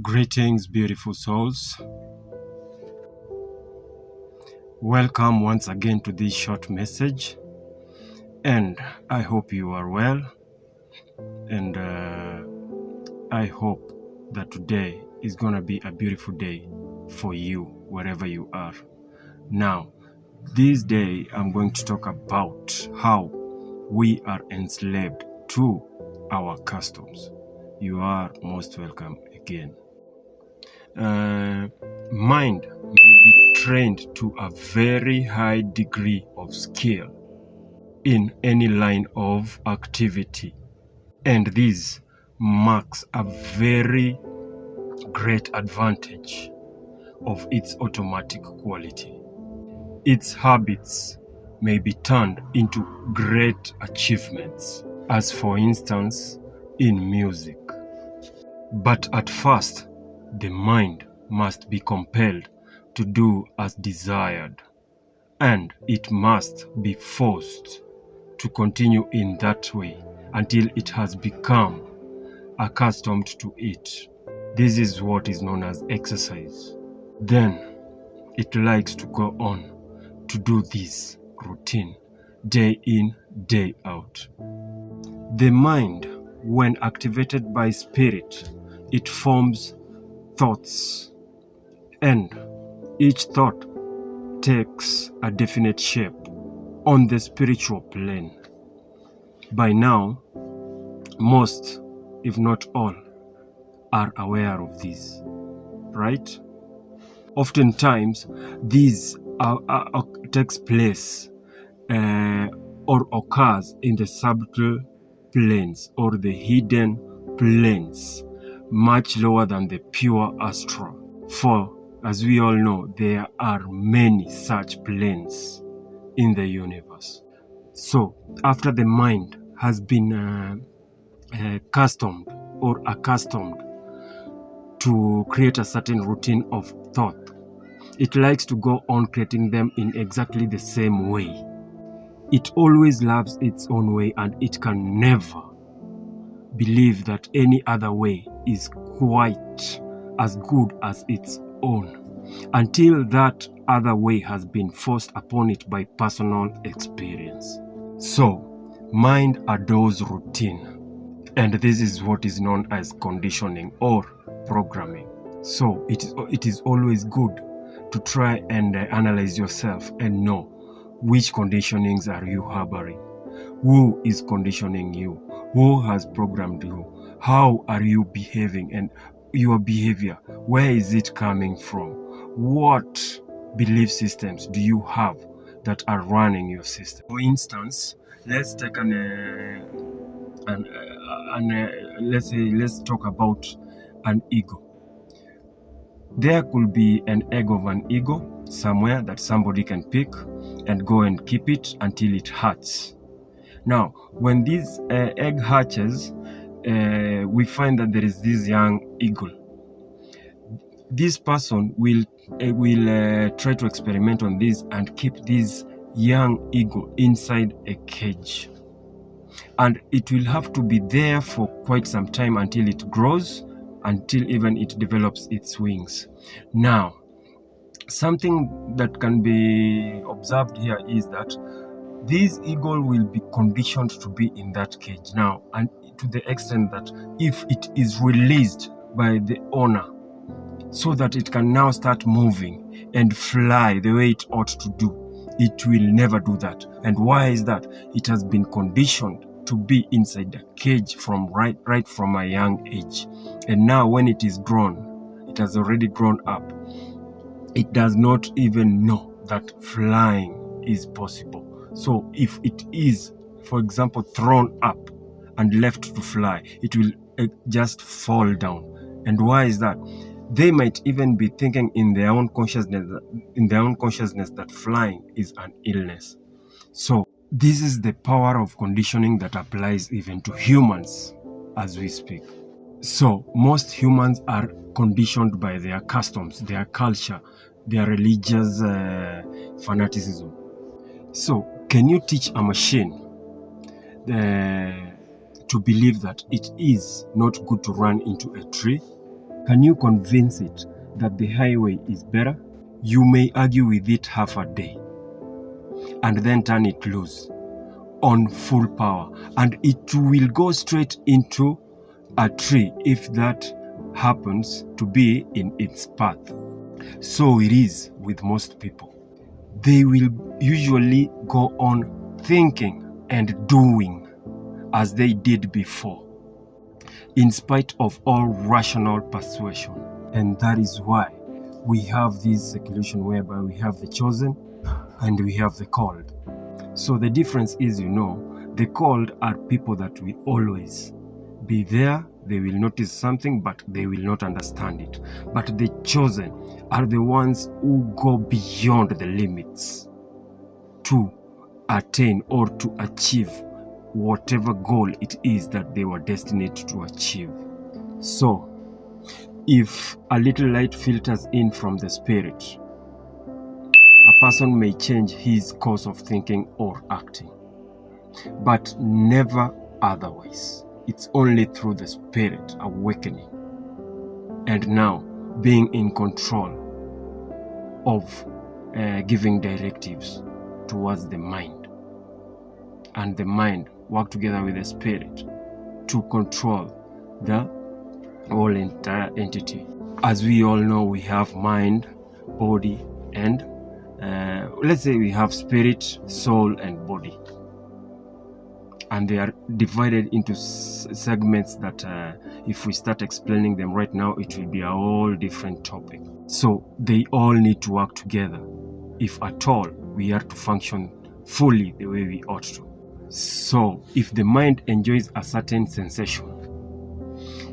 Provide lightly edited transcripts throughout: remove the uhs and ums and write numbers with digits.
Greetings, beautiful souls. Welcome once again to this short message, and I hope you are well, and I hope that today is gonna be a beautiful day for you, wherever you are. Now, this day I'm going to talk about how we are enslaved to our customs. You are most welcome again. Mind may be trained to a very high degree of skill in any line of activity, and this marks a very great advantage of its automatic quality. Its habits may be turned into great achievements, as for instance in music. But at first, the mind must be compelled to do as desired, and it must be forced to continue in that way until it has become accustomed to it. This is what is known as exercise. Then it likes to go on to do this routine day in, day out. The mind, when activated by spirit, it forms thoughts, and each thought takes a definite shape on the spiritual plane. By now, most, if not all, are aware of this, right? Oftentimes, this takes place or occurs in the subtle planes or the hidden planes, much lower than the pure astral. For, as we all know, there are many such planes in the universe. So, after the mind has been accustomed to create a certain routine of thought, it likes to go on creating them in exactly the same way. It always loves its own way, and it can never believe that any other way is quite as good as its own, until that other way has been forced upon it by personal experience. So, mind adores routine, and this is what is known as conditioning or programming. So, it is always good to try and analyze yourself and know which conditionings are you harboring. Who is conditioning you? Who has programmed you? How are you behaving, and your behavior, where is it coming from? What belief systems do you have that are running your system? For instance, let's take let's talk about an ego. There could be an egg of an ego somewhere that somebody can pick and go and keep it until it hatches. Now, when this egg hatches, we find that there is this young eagle. This person will try to experiment on this and keep this young eagle inside a cage. And it will have to be there for quite some time until it grows, until even it develops its wings. Now, something that can be observed here is that this eagle will be conditioned to be in that cage now, and to the extent that if it is released by the owner so that it can now start moving and fly the way it ought to do, it will never do that. And why is that? It has been conditioned to be inside the cage from right from a young age. And now when it is grown, it has already grown up, it does not even know that flying is possible. So if it is, for example, thrown up and left to fly, it will just fall down. And why is that? They might even be thinking in their own consciousness that flying is an illness. So this is the power of conditioning that applies even to humans as we speak. So most humans are conditioned by their customs, their culture, their religious fanaticism. So can you teach a machine to believe that it is not good to run into a tree? Can you convince it that the highway is better? You may argue with it half a day and then turn it loose on full power, and it will go straight into a tree if that happens to be in its path. So it is with most people. They will usually go on thinking and doing as they did before, in spite of all rational persuasion. And that is why we have this circulation whereby we have the chosen and we have the called. So the difference is, the called are people that will always be there. They will notice something, but they will not understand it. But the chosen are the ones who go beyond the limits to attain or to achieve whatever goal it is that they were destined to achieve. So, if a little light filters in from the Spirit, a person may change his course of thinking or acting, but never otherwise. It's only through the Spirit awakening and now being in control of giving directives towards the mind, and the mind work together with the Spirit to control the whole entire entity. As we all know, we have mind, body, and let's say we have spirit, soul, and body, and they are divided into segments that if we start explaining them right now, it will be a whole different topic. So they all need to work together if at all we are to function fully the way we ought to. So if the mind enjoys a certain sensation,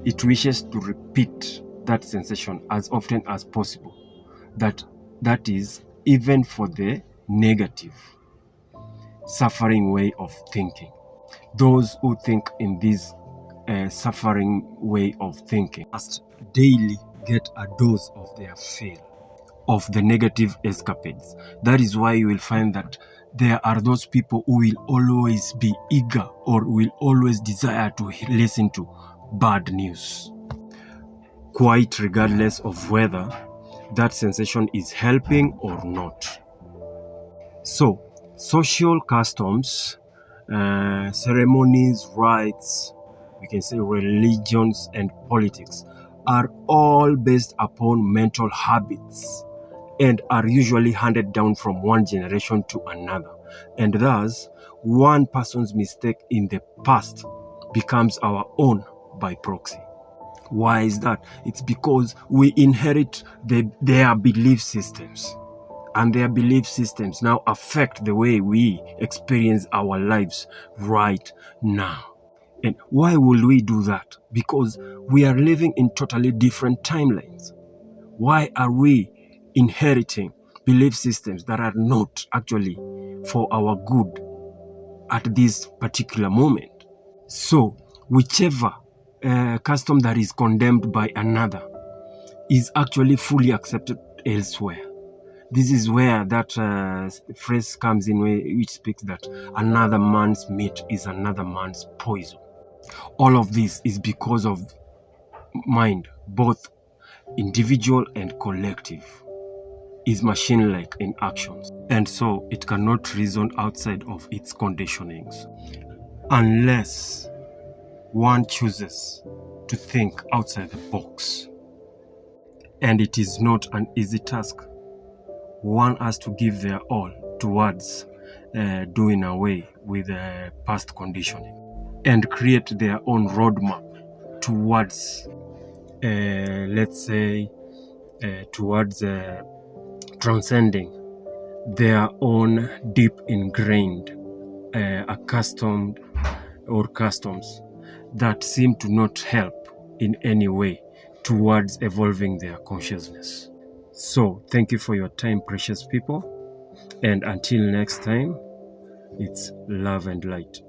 it wishes to repeat that sensation as often as possible. That is even for the negative, suffering way of thinking. Those who think in this suffering way of thinking must daily get a dose of their fill of the negative escapades. That is why you will find that there are those people who will always be eager or will always desire to listen to bad news, quite regardless of whether that sensation is helping or not. So, social customs, ceremonies, rites, we can say religions, and politics are all based upon mental habits and are usually handed down from one generation to another. And thus, one person's mistake in the past becomes our own by proxy. Why is that? It's because we inherit their belief systems. And their belief systems now affect the way we experience our lives right now. And why will we do that? Because we are living in totally different timelines. Why are we inheriting belief systems that are not actually for our good at this particular moment? So, whichever custom that is condemned by another is actually fully accepted elsewhere. This is where that phrase comes in, which speaks that another man's meat is another man's poison. All of this is because of mind, both individual and collective, is machine-like in actions, and so it cannot reason outside of its conditionings unless one chooses to think outside the box. And it is not an easy task. One has to give their all towards doing away with past conditioning and create their own roadmap towards, let's say, towards transcending their own deep ingrained accustomed or customs that seem to not help in any way towards evolving their consciousness. So, thank you for your time, precious people. And until next time, it's love and light.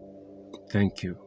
Thank you.